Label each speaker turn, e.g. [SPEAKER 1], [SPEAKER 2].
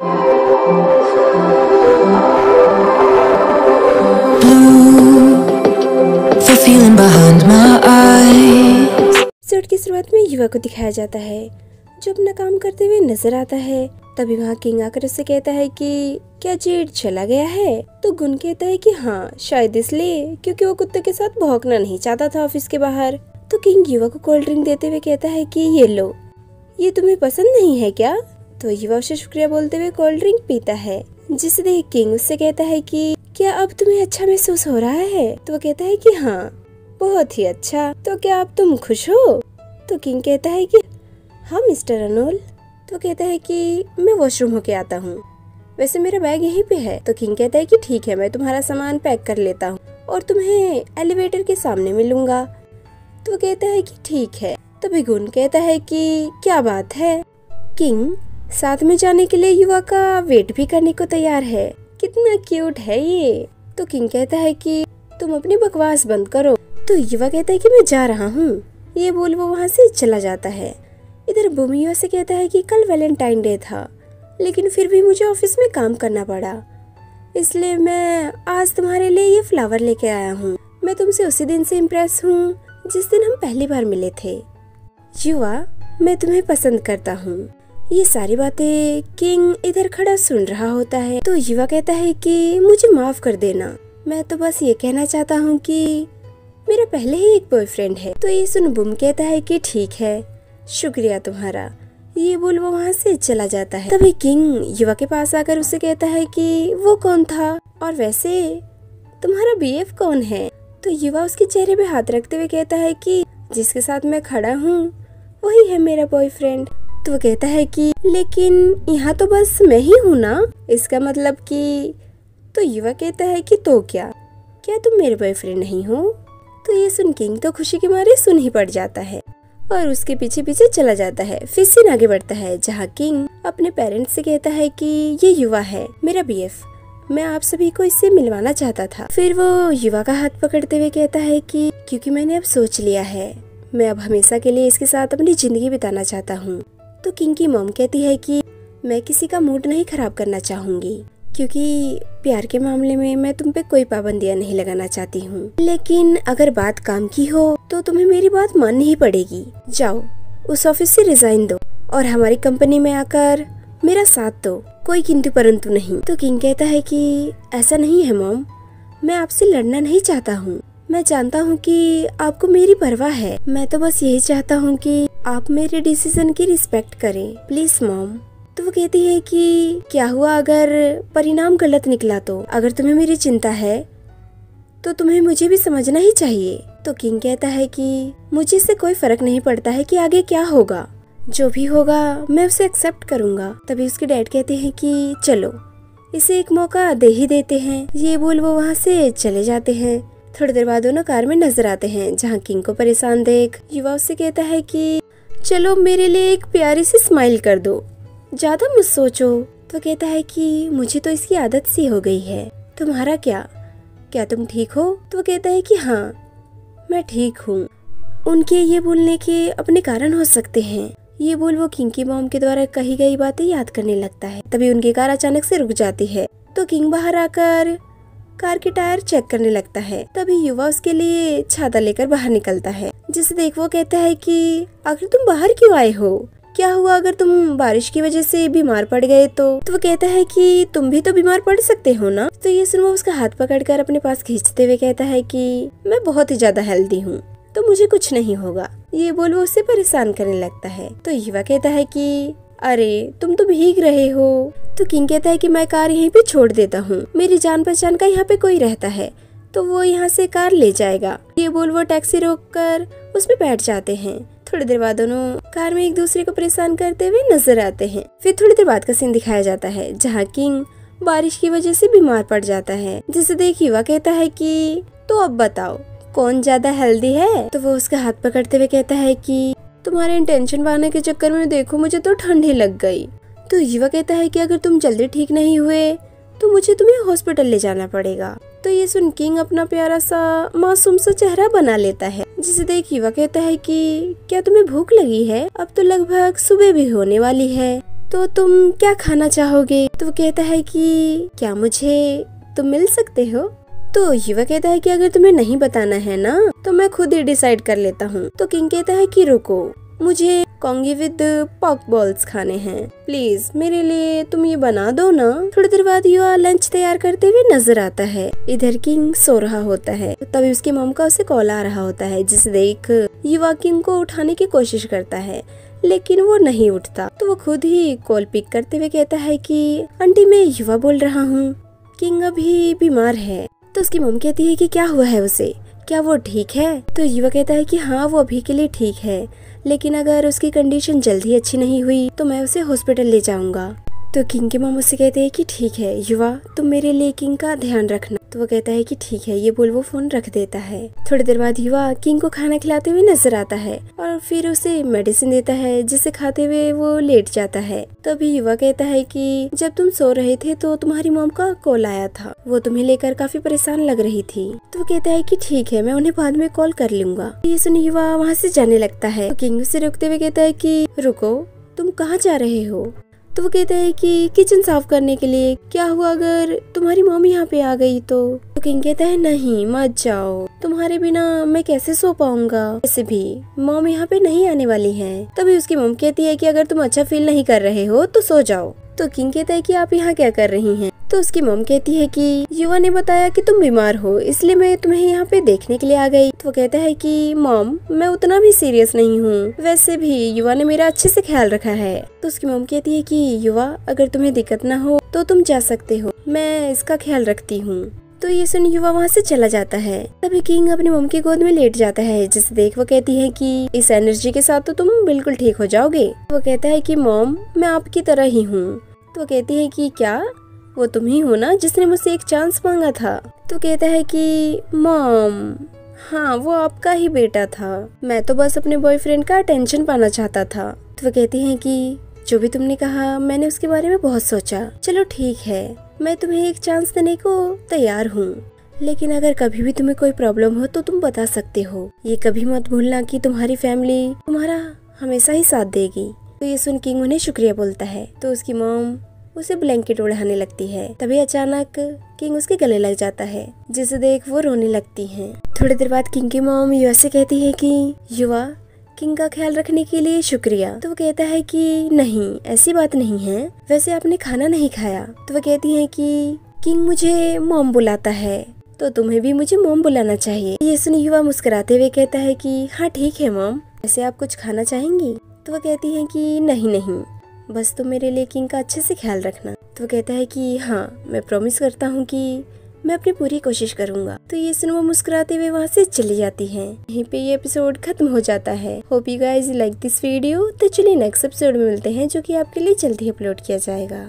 [SPEAKER 1] Episode की शुरुआत में युवा को दिखाया जाता है जो अपना काम करते हुए नजर आता है। तभी वहाँ किंग आकर उससे कहता है कि क्या जेड चला गया है? तो गुन कहता है कि हाँ, शायद इसलिए क्योंकि वो कुत्ते के साथ भौंकना नहीं चाहता था ऑफिस के बाहर। तो किंग युवा को कोल्ड ड्रिंक देते हुए कहता है कि ये लो, ये तुम्हें पसंद नहीं है क्या? तो युवा उसे शुक्रिया बोलते हुए कोल्ड ड्रिंक पीता है, जिसे देख किंग उससे कहता है कि क्या अब तुम्हें अच्छा महसूस हो रहा है? तो वो कहता है कि हाँ, बहुत ही अच्छा। तो क्या अब तुम खुश हो? तो किंग कहता है कि हाँ मिस्टर अनोल। तो कहता है कि मैं वॉशरूम होके आता हूँ, वैसे मेरा बैग यहीं पे है। तो किंग कहता है कि ठीक है, मैं तुम्हारा सामान पैक कर लेता हूँ और तुम्हें एलिवेटर के सामने मिलूंगा। तो कहता है कि ठीक है। तभी गुन कहता है कि क्या बात है। किंग साथ में जाने के लिए युवा का वेट भी करने को तैयार है। कितना क्यूट है ये। तो किंग कहता है कि तुम अपनी बकवास बंद करो। तो युवा कहता है कि मैं जा रहा हूँ। ये बोल वो वहाँ से चला जाता है। इधर बुम युवा से कहता है कि कल वैलेंटाइन डे था, लेकिन फिर भी मुझे ऑफिस में काम करना पड़ा, इसलिए मैं आज तुम्हारे लिए ये फ्लावर लेके आया हूँ। मैं तुमसे उसी दिन से इम्प्रेस हूँ जिस दिन हम पहली बार मिले थे। युवा, मैं तुम्हें पसंद करता हूँ। ये सारी बातें किंग इधर खड़ा सुन रहा होता है। तो युवा कहता है कि मुझे माफ कर देना, मैं तो बस ये कहना चाहता हूँ कि मेरा पहले ही एक बॉयफ्रेंड है। तो ये सुन बुम कहता है कि ठीक है, शुक्रिया तुम्हारा। ये बोल वो वहाँ से चला जाता है। तभी किंग युवा के पास आकर उससे कहता है कि वो कौन था, और वैसे तुम्हारा बीएफ कौन है? तो युवा उसके चेहरे पे हाथ रखते हुए कहता है कि जिसके साथ मैं खड़ा हूँ वही है मेरा बॉयफ्रेंड। तो वो कहता है कि लेकिन यहाँ तो बस मैं ही हूँ ना, इसका मतलब कि। तो युवा कहता है कि तो क्या तुम मेरे बॉयफ्रेंड नहीं हो? तो ये सुन किंग तो खुशी के मारे सुन ही पड़ जाता है और उसके पीछे पीछे चला जाता है। फिर सीन आगे बढ़ता है जहाँ किंग अपने पेरेंट्स से कहता है कि ये युवा है मेरा बीएफ, मैं आप सभी को इससे मिलवाना चाहता था। फिर वो युवा का हाथ पकड़ते हुए कहता है कि क्योंकि मैंने अब सोच लिया है, मैं अब हमेशा के लिए इसके साथ अपनी जिंदगी बिताना चाहता हूँ। तो किंग की मॉम कहती है कि मैं किसी का मूड नहीं खराब करना चाहूंगी, क्योंकि प्यार के मामले में मैं तुम पे कोई पाबंदियां नहीं लगाना चाहती हूँ, लेकिन अगर बात काम की हो तो तुम्हें मेरी बात माननी ही पड़ेगी। जाओ उस ऑफिस से रिजाइन दो और हमारी कंपनी में आकर मेरा साथ दो, कोई किंतु परंतु नहीं। तो किंग कहता है कि ऐसा नहीं है मॉम, मैं आपसे लड़ना नहीं चाहता हूँ, मैं जानता हूँ कि आपको मेरी परवाह है, मैं तो बस यही चाहता हूँ कि आप मेरे डिसीजन की रिस्पेक्ट करें, प्लीज मॉम। तो वो कहती है कि क्या हुआ अगर परिणाम गलत निकला? तो अगर तुम्हें मेरी चिंता है तो तुम्हें मुझे भी समझना ही चाहिए। तो किंग कहता है कि मुझे इससे कोई फर्क नहीं पड़ता है कि आगे क्या होगा, जो भी होगा मैं उसे एक्सेप्ट करूंगा। तभी उसके डैड कहते हैं कि चलो इसे एक मौका दे ही देते हैं। ये बोल वो वहाँ से चले जाते हैं। थोड़ी देर बाद दोनों कार में नजर आते हैं जहाँ किंग को परेशान देख युवा उससे कहता है कि चलो मेरे लिए एक प्यारी सी स्माइल कर दो, ज्यादा मत सोचो। तो कहता है कि मुझे तो इसकी आदत सी हो गई है, तुम्हारा क्या तुम ठीक हो? तो कहता है कि हाँ मैं ठीक हूँ। उनके ये बोलने के अपने कारण हो सकते हैं। ये बोल वो किंग की मॉम के द्वारा कही गई बातें याद करने लगता है। तभी उनकी कार अचानक से रुक जाती है। तो किंग बाहर आकर कार के टायर चेक करने लगता है। तभी युवा उसके लिए छाता लेकर बाहर निकलता है, जिसे देख वो कहता है कि आखिर तुम बाहर क्यों आए हो? क्या हुआ अगर तुम बारिश की वजह से बीमार पड़ गए तो वो कहता है कि तुम भी तो बीमार पड़ सकते हो ना। तो ये सुन वो उसका हाथ पकड़कर अपने पास खींचते हुए कहता है कि मैं बहुत ही ज्यादा हेल्दी हूँ, तो मुझे कुछ नहीं होगा। ये बोल वो उससे परेशान करने लगता है। तो युवा कहता है कि अरे तुम तो भीग रहे हो। तो किंग कहता है कि मैं कार यहीं पे छोड़ देता हूँ, मेरी जान पहचान का यहाँ पे कोई रहता है तो वो यहाँ से कार ले जाएगा। ये बोल वो टैक्सी रोककर उसमें बैठ जाते हैं। थोड़ी देर बाद दोनों कार में एक दूसरे को परेशान करते हुए नजर आते हैं। फिर थोड़ी देर बाद का सीन दिखाया जाता है जहाँ किंग बारिश की वजह से बीमार पड़ जाता है, जिसे देख युवा कहता है कि तो अब बताओ कौन ज्यादा हेल्दी है? तो वो उसका हाथ पकड़ते हुए कहता है कि तुम्हारे इंटेंशन बनाने के चक्कर में देखो मुझे तो ठंड ही लग गई। तो युवा कहता है कि अगर तुम जल्दी ठीक नहीं हुए तो मुझे तुम्हें हॉस्पिटल ले जाना पड़ेगा। तो ये सुन किंग अपना प्यारा सा मासूम सा चेहरा बना लेता है, जिसे देख युवा कहता है कि क्या तुम्हें भूख लगी है? अब तो लगभग सुबह भी होने वाली है। तो तुम क्या खाना चाहोगे? तो वो कहता है कि क्या मुझे तुम मिल सकते हो? तो युवा कहता है कि अगर तुम्हें नहीं बताना है ना तो मैं खुद ही डिसाइड कर लेता हूँ। तो किंग कहता है कि रुको, मुझे कॉन्गी विद पॉक बॉल्स खाने हैं, प्लीज मेरे लिए तुम ये बना दो ना। थोड़ी देर बाद युवा लंच तैयार करते हुए नजर आता है। इधर किंग सो रहा होता है, तभी उसकी मॉम का उसे कॉल आ रहा होता है, जिसे देख युवा किंग को उठाने की कोशिश करता है लेकिन वो नहीं उठता। तो वो खुद ही कॉल पिक करते हुए कहता है कि आंटी मैं युवा बोल रहा हूँ, किंग अभी बीमार है। तो उसकी मॉम कहती है कि क्या हुआ है उसे, क्या वो ठीक है? तो युवा कहता है कि हाँ वो अभी के लिए ठीक है, लेकिन अगर उसकी कंडीशन जल्दी अच्छी नहीं हुई तो मैं उसे हॉस्पिटल ले जाऊंगा। तो किंग के मॉम उससे कहते हैं कि ठीक है युवा, तुम मेरे लिए किंग का ध्यान रखना। तो वो कहता है कि ठीक है, ये बोल वो फोन रख देता है। थोड़ी देर बाद युवा किंग को खाना खिलाते हुए नजर आता है और फिर उसे मेडिसिन देता है, जिसे खाते हुए वो लेट जाता है। तभी युवा कहता है कि जब तुम सो रहे थे तो तुम्हारी मॉम का कॉल आया था, वो तुम्हें लेकर काफी परेशान लग रही थी। तो वो कहता है कि ठीक है, मैं उन्हें बाद में कॉल कर लूंगा। ये सुन युवा वहाँ से जाने लगता है। तो किंग उसे रुकते हुए कहता है कि रुको, तुम कहाँ जा रहे हो? तो वो कहता है कि किचन साफ करने के लिए। क्या हुआ अगर तुम्हारी मॉम यहाँ पे आ गई तो किंग कहता है नहीं मत जाओ, तुम्हारे बिना मैं कैसे सो पाऊंगा, वैसे भी मॉम यहाँ पे नहीं आने वाली है। तभी उसकी मॉम कहती है कि अगर तुम अच्छा फील नहीं कर रहे हो तो सो जाओ। तो किंग कहता है कि आप यहाँ क्या कर रही हैं? तो उसकी मॉम कहती है कि युवा ने बताया कि तुम बीमार हो, इसलिए मैं तुम्हें यहाँ पे देखने के लिए आ गई। तो वो कहता है कि मॉम मैं उतना भी सीरियस नहीं हूँ, वैसे भी युवा ने मेरा अच्छे से ख्याल रखा है। तो उसकी मॉम कहती है कि युवा अगर तुम्हें दिक्कत ना हो तो तुम जा सकते हो, मैं इसका ख्याल रखती हूँ। तो ये सुन युवा वहाँ से चला जाता है। तभी किंग अपनी मॉम की गोद में लेट जाता है, जिसे देख वो कहती है कि इस एनर्जी के साथ तो तुम बिल्कुल ठीक हो जाओगे। वो कहता है कि मॉम मैं आपकी तरह ही हूँ। तो वो कहती है कि क्या वो तुम ही हो ना जिसने मुझसे एक चांस मांगा था? तो कहता है कि मॉम हाँ वो आपका ही बेटा था, मैं तो बस अपने बॉयफ्रेंड का अटेंशन पाना चाहता था। तो वो कहती है कि जो भी तुमने कहा मैंने उसके बारे में बहुत सोचा, चलो ठीक है मैं तुम्हें एक चांस देने को तैयार हूँ, लेकिन अगर कभी भी तुम्हें कोई प्रॉब्लम हो तो तुम बता सकते हो। ये कभी मत भूलना कि तुम्हारी फैमिली तुम्हारा हमेशा ही साथ देगी। तो ये सुन किंग उन्हें शुक्रिया बोलता है। तो उसकी मॉम उसे ब्लैंकेट उड़ाने लगती है। तभी अचानक किंग उसके गले लग जाता है, जिसे देख वो रोने लगती हैं। थोड़ी देर बाद किंग की मॉम युवा से कहती है कि युवा किंग का ख्याल रखने के लिए शुक्रिया। तो वो कहता है कि नहीं ऐसी बात नहीं है, वैसे आपने खाना नहीं खाया। तो वो कहती है कि किंग मुझे मॉम बुलाता है तो तुम्हें भी मुझे मॉम बुलाना चाहिए। ये सुन युवा मुस्कुराते हुए कहता है कि हाँ ठीक है मॉम, वैसे आप कुछ खाना चाहेंगी? तो वो कहती है कि नहीं बस तुम मेरे लिए किंग का अच्छे से ख्याल रखना। तो वो कहता है कि हाँ मैं प्रॉमिस करता हूँ कि मैं अपनी पूरी कोशिश करूंगा। तो ये सुन वो मुस्कुराते हुए वहाँ से चली जाती है। यहीं पे ये एपिसोड खत्म हो जाता है। Hope you guys like this video. तो चलिए नेक्स्ट एपिसोड में मिलते हैं, जो कि आपके लिए जल्दी अपलोड किया जाएगा।